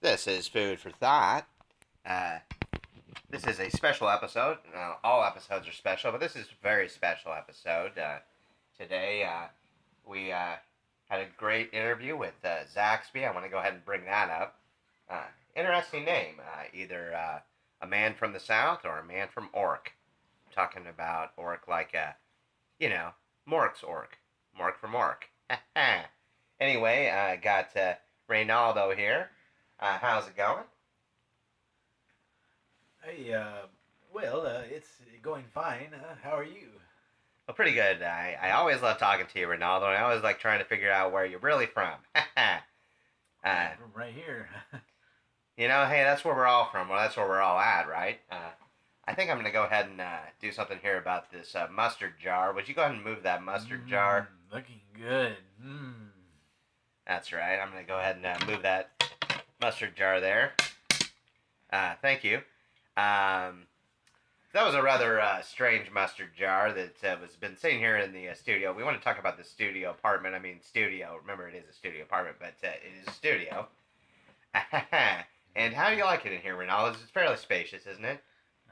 This is Food for Thought. Uh, this is a special episode. All episodes are special, but this is a very special episode. Today, we had a great interview with Zaxby. I want to go ahead and bring that up. Interesting name. Either a man from the South or a man from Orc. I'm talking about Orc like, you know, Mork's Orc. Mork from Orc. Anyway, I got Reynaldo here. How's it going? Hey, it's going fine. How are you? Well, pretty good. I always love talking to you, Ronaldo, and I always like trying to figure out where you're really from. uh, From right here. hey, that's where we're all from. Well, that's where we're all at, right? I think I'm going to go ahead and do something here about this mustard jar. Would you go ahead and move that mustard jar? Looking good. Mmm. That's right. I'm going to go ahead and move that mustard jar there. Thank you. Um, that was a rather strange mustard jar that was been sitting here in the studio. We want to talk about the studio apartment. I mean, studio. Remember, it is a studio apartment, but it is a studio. And how do you like it in here, Ronaldo? It's fairly spacious, isn't it?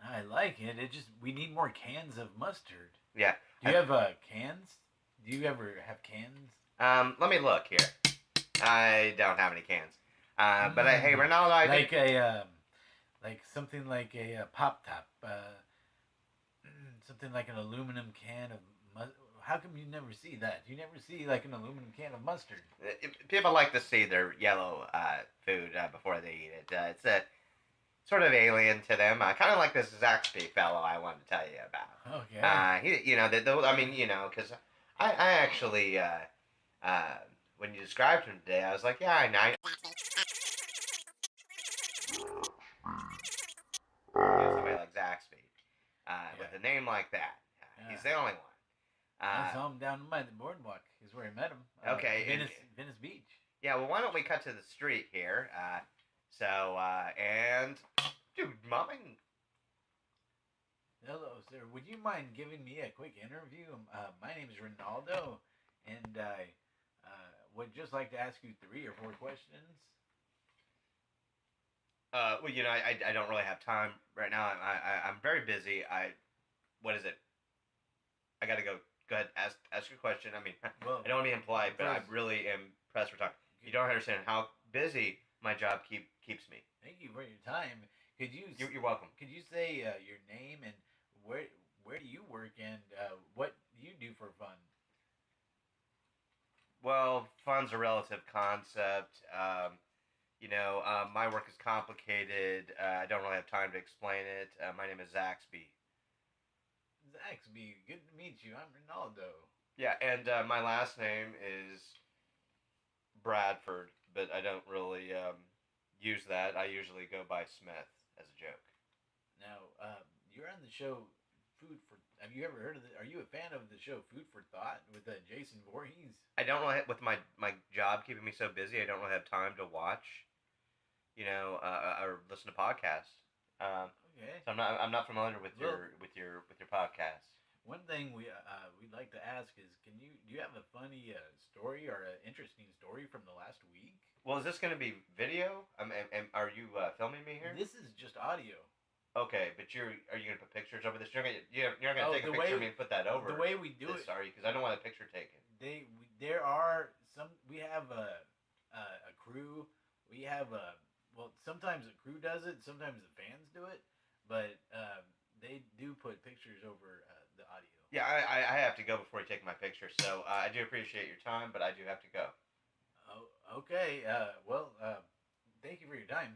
I like it. We need more cans of mustard. Yeah. Do you have cans? Do you ever have cans? Let me look here. I don't have any cans. But hey, Ronaldo, I like think like something like a pop top. Something like an aluminum can of mustard. How come you never see that? You never see like an aluminum can of mustard. people like to see their yellow food before they eat it. It's a sort of alien to them. Kind of like this Zaxby fellow I wanted to tell you about. Okay. I mean, because I actually, when you described him today, I was like, yeah, I know. Somebody like Zaxby, with a name like that. He's the only one. I saw him down by the boardwalk. Is where I met him. Okay. Venice Beach. Yeah, well, why don't we cut to the street here? And dude, momming. Hello, sir. Would you mind giving me a quick interview? My name is Ronaldo, and I would just like to ask you 3 or 4 questions. Well, I don't really have time right now. I'm very busy. What is it? I gotta go. Go ahead, ask your question. I mean, Well, I don't want to be impolite, but I first, really am pressed for time. You don't understand how busy my job keeps me. thank you for your time. Could you You're welcome. could you say your name and where do you work and what do you do for fun? Well, fun's a relative concept. My work is complicated. I don't really have time to explain it. My name is Zaxby. Zaxby, good to meet you. I'm Ronaldo. Yeah, and my last name is Bradford, but I don't really use that. I usually go by Smith as a joke. Now, you're on the show Food for. Have you ever heard of it? Are you a fan of the show Food for Thought with Jason Voorhees? I don't really, with my job keeping me so busy, I don't really have time to watch, or listen to podcasts. Okay. So I'm not familiar with Well, your podcast. one thing we'd like to ask is, do you have a funny story or an interesting story from the last week? Well, is this going to be video? Are you filming me here? This is just audio. Okay, but are you gonna put pictures over this? You're not gonna take a the picture way of me and put that over. the way we do it, Sorry, because I don't want a picture taken. there are some. We have a crew. We have a well. Sometimes the crew does it. Sometimes the fans do it. But they do put pictures over the audio. Yeah, I have to go before you take my picture. So I do appreciate your time, but I do have to go. Oh, okay. Thank you for your time.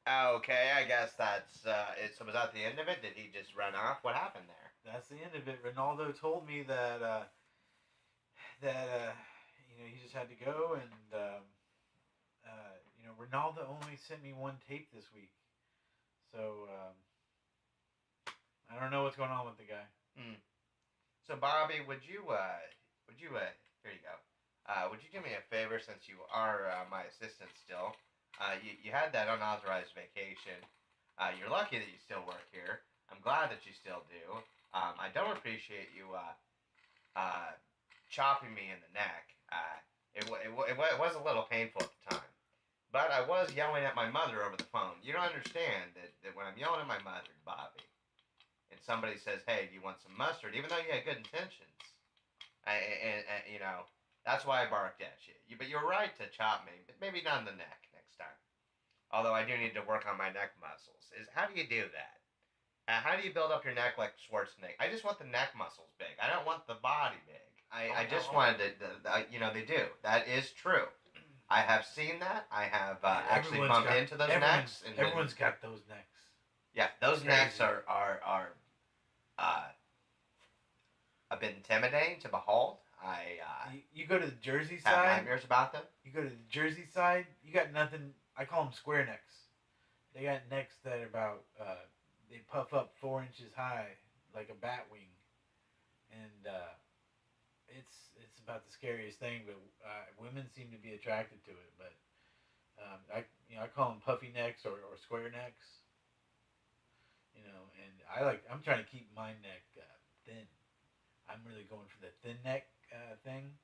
Okay, I guess that's it. So was that the end of it? Did he just run off? What happened there? That's the end of it. Ronaldo told me that he just had to go, and Ronaldo only sent me one tape this week, so I don't know what's going on with the guy. Hmm. So Bobby, here you go. Would you do me a favor since you are my assistant still? You had that unauthorized vacation. You're lucky that you still work here. I'm glad that you still do. I don't appreciate you chopping me in the neck. It was a little painful at the but I was yelling at my mother over the phone. You don't understand that when I'm yelling at my mother, Bobby, and somebody says, "Hey, do you want some mustard?" Even though you had good intentions, and you know, that's why I barked at you. But you're right to chop me, but maybe not in the neck next time. Although I do need to work on my neck muscles. Is how do you do that? How do you build up your neck like Schwarzenegger? I just want the neck muscles big. I don't want the body big. I just wanted you know, they do. That is true. I have seen that. I have actually bumped into those necks. And everyone's got those necks. Yeah, those necks are a bit intimidating to behold. You go to the Jersey have side. nightmares about them. You go to the Jersey side. You got nothing. I call them square necks. They got necks that are about they puff up 4 inches high like a bat wing, and it's about the scariest thing. But women seem to be attracted to it. But I call them puffy necks or square necks. You know, and I'm trying to keep my neck thin. I'm really going for the thin neck thing.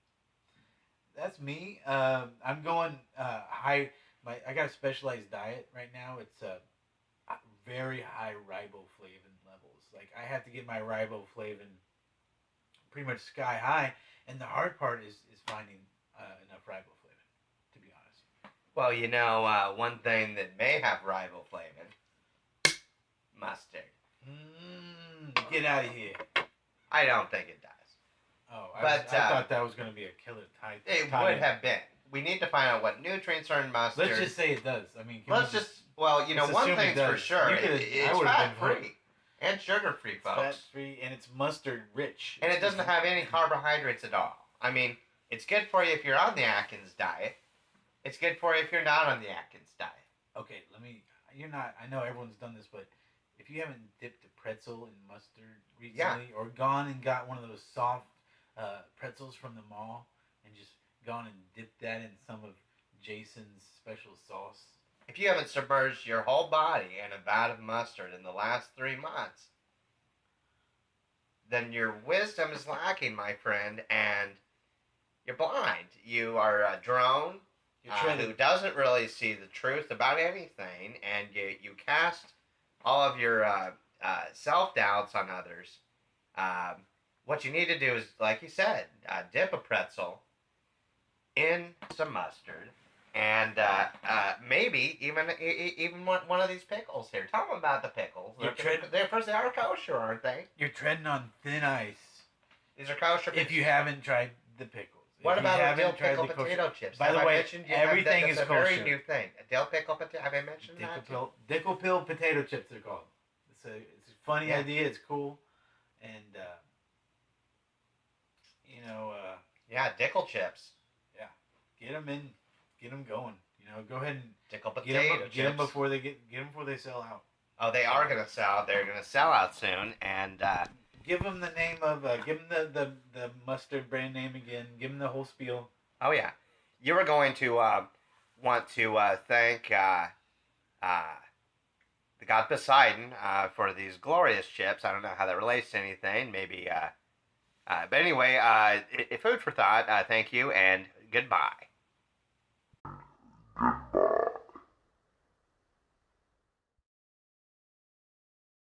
That's me. I'm going high. I got a specialized diet right now. It's very high riboflavin levels. Like I have to get my riboflavin pretty much sky high, and the hard part is finding enough riboflavin. To be honest. Well, you know, one thing that may have riboflavin, mustard. Get out of here. I don't think it does. Oh, I thought that was going to be a killer type. It would have been. We need to find out what nutrients are in mustard. Let's just say it does. I mean, well, you know, one thing's for sure. It's fat-free and sugar-free, folks. Fat-free, and it's mustard-rich. And it doesn't have any carbohydrates at all. I mean, it's good for you if you're on the Atkins diet. It's good for you if you're not on the Atkins diet. Okay, you're not, I know everyone's done this, but if you haven't dipped a pretzel in mustard recently, or gone and got one of those soft pretzels from the mall and just gone and dipped that in some of Jason's special sauce. If you haven't submerged your whole body in a vat of mustard in the last 3 months, then your wisdom is lacking, my friend, and you're blind. You are a drone who doesn't really see the truth about anything, and you cast all of your self-doubts on others. What you need to do is, like you said, dip a pretzel in some mustard, and maybe even one of these pickles here. Tell them about the pickles. They are kosher, aren't they? You're treading on thin ice. These are kosher. If you haven't tried the pickles. What about a dill pickle potato chips? By the way, everything is kosher. That's a very new thing. A dill pickle potato. Have I mentioned that? Dickle pill potato chips are called. It's a funny idea. It's cool, and yeah, dickle chips. Yeah, get them going. You know, go ahead and dickle potato chips. Get them before they sell out. Oh, they are gonna sell out. They're gonna sell out soon, and give them the name of give them the mustard brand name again. Give them the whole spiel. Oh yeah, you were going to want to thank the god Poseidon for these glorious chips. I don't know how that relates to anything. Maybe. But anyway, food for thought. Thank you and goodbye. Goodbye.